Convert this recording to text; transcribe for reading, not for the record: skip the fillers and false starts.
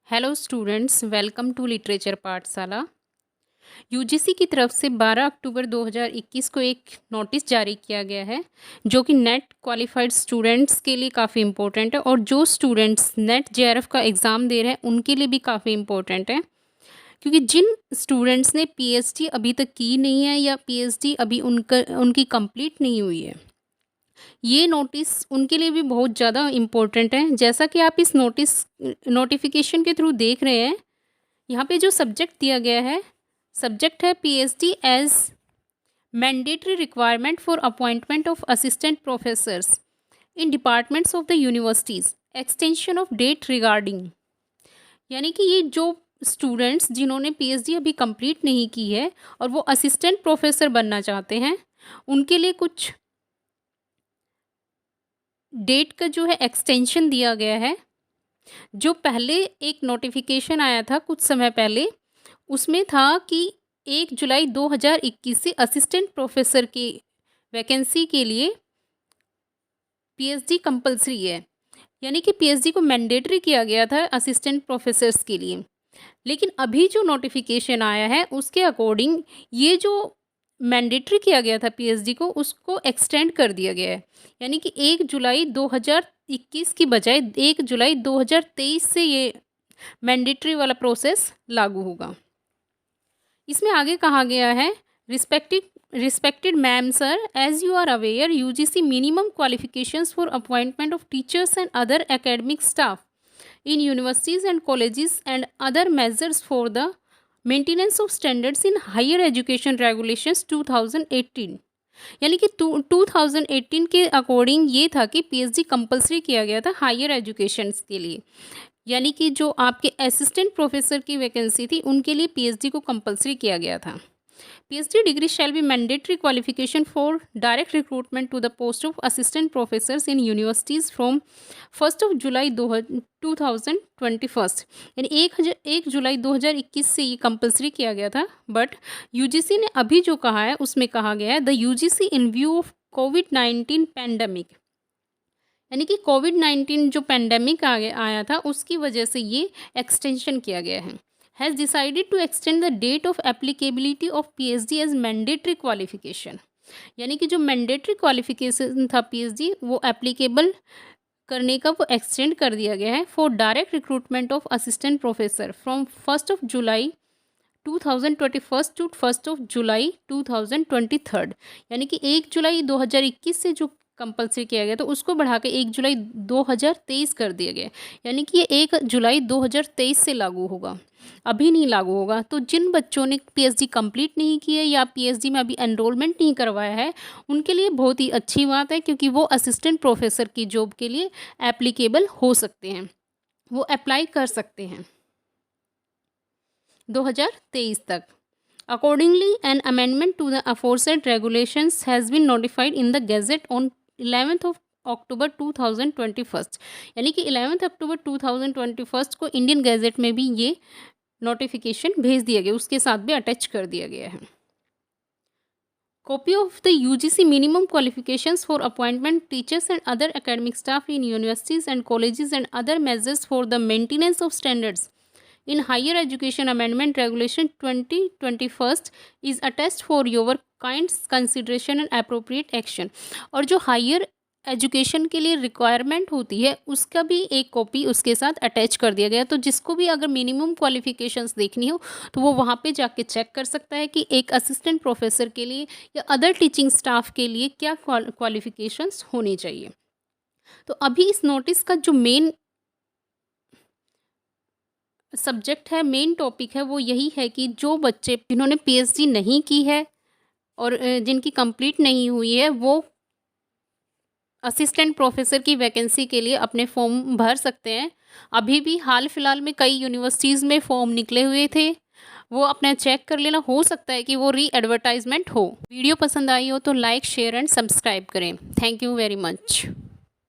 Hello students, welcome to literature Pathshala. UGC की तरफ से 12 अक्टूबर 2021 को एक नोटिस जारी किया गया है जो कि नेट क्वालिफाइड स्टूडेंट्स के लिए काफ़ी इम्पोर्टेंट है और जो स्टूडेंट्स नेट जेआरएफ का एग्ज़ाम दे रहे हैं उनके लिए भी काफ़ी इम्पोर्टेंट है, क्योंकि जिन स्टूडेंट्स ने पीएचडी अभी तक की नहीं है या पीएचडी अभी उनकी कंप्लीट नहीं हुई है, ये नोटिस उनके लिए भी बहुत ज़्यादा इम्पोर्टेंट है। जैसा कि आप इस नोटिफिकेशन के थ्रू देख रहे हैं, यहाँ पे जो सब्जेक्ट दिया गया है, सब्जेक्ट है PhD as mandatory requirement for appointment of assistant professors in departments of the universities, extension of date regarding. यानी कि ये जो स्टूडेंट्स जिन्होंने पीएचडी अभी कंप्लीट नहीं की है और वो असिस्टेंट प्रोफेसर बनना चाहते हैं, उनके लिए कुछ डेट का जो है एक्सटेंशन दिया गया है। जो पहले एक नोटिफिकेशन आया था कुछ समय पहले, उसमें था कि 1 जुलाई 2021 से असिस्टेंट प्रोफेसर की वैकेंसी के लिए पीएचडी कंपलसरी है, यानी कि पीएचडी को मैंडेटरी किया गया था असिस्टेंट प्रोफेसर्स के लिए। लेकिन अभी जो नोटिफिकेशन आया है उसके अकॉर्डिंग ये जो मैंडेटरी किया गया था पीएचडी को, उसको एक्सटेंड कर दिया गया है, यानी कि 1 जुलाई 2021 की बजाय 1 जुलाई 2023 से ये मैंडेटरी वाला प्रोसेस लागू होगा। इसमें आगे कहा गया है, respected ma'am sir, as you are aware UGC minimum qualifications for appointment of teachers and other academic staff in universities and colleges and other measures for the maintenance of standards in higher education regulations 2018। यानी कि 2018 के according ये था कि PhD compulsory किया गया था higher education के लिए, यानी कि जो आपके असिस्टेंट प्रोफेसर की वैकेंसी थी उनके लिए पीएचडी को कंपलसरी किया गया था। PhD degree shall be mandatory qualification for direct recruitment to the post of assistant professors in universities from 1st of July 2021। यानी 1 जुलाई 2021 से ये कंपलसरी किया गया था। बट यूजीसी ने अभी जो कहा है उसमें कहा गया है, the UGC in view of covid pandemic, यानी कि कोविड-19 जो पैंडमिक आया था उसकी वजह से ये एक्सटेंशन किया गया है, has decided to extend the date of applicability of PhD as mandatory qualification। यानी कि जो मैंडेटरी क्वालिफिकेशन था पीएचडी वो एप्लीकेबल करने का वो एक्सटेंड कर दिया गया है for direct recruitment of assistant professor from 1st of July 2021 to 1st of July 2023। यानी कि 1 जुलाई 2021 से जो कंपलसरी किया गया तो उसको बढ़ा के 1 जुलाई 2023 कर दिया गया, यानी कि ये 1 जुलाई 2023 से लागू होगा, अभी नहीं लागू होगा। तो जिन बच्चों ने पीएचडी कंप्लीट नहीं की है या पीएचडी में अभी एनरोलमेंट नहीं करवाया है उनके लिए बहुत ही अच्छी बात है, क्योंकि वो असिस्टेंट प्रोफेसर की जॉब के लिए एप्लीकेबल हो सकते हैं, वो अप्लाई कर सकते हैं 2023 तक। Accordingly, an amendment to the aforesaid regulations has been notified in the Gazette on 11th of October 2021। यानी कि 11th अक्टूबर 2021 को इंडियन गैजेट में भी ये नोटिफिकेशन भेज दिया गया, उसके साथ भी अटैच कर दिया गया है। Copy of the UGC minimum qualifications for appointment teachers and other academic staff in universities and colleges and other measures for the maintenance of standards in higher education amendment regulation 2021 is attached for your kind consideration and appropriate action। और जो higher education के लिए requirement होती है उसका भी एक copy उसके साथ अटैच कर दिया गया, तो जिसको भी अगर मिनिमम क्वालिफिकेशंस देखनी हो तो वो वहाँ पे जाके चेक कर सकता है कि एक असिस्टेंट प्रोफेसर के लिए या अदर टीचिंग स्टाफ के लिए क्या क्वालिफिकेशंस होनी चाहिए। तो अभी इस नोटिस का जो मेन सब्जेक्ट है, मेन टॉपिक है, वो यही है कि जो बच्चे जिन्होंने पीएचडी नहीं की है और जिनकी कंप्लीट नहीं हुई है वो असिस्टेंट प्रोफेसर की वैकेंसी के लिए अपने फॉर्म भर सकते हैं। अभी भी हाल फिलहाल में कई यूनिवर्सिटीज़ में फॉर्म निकले हुए थे, वो अपना चेक कर लेना, हो सकता है कि वो री एडवर्टाइजमेंट हो। वीडियो पसंद आई हो तो लाइक, शेयर एंड सब्सक्राइब करें। Thank you very much.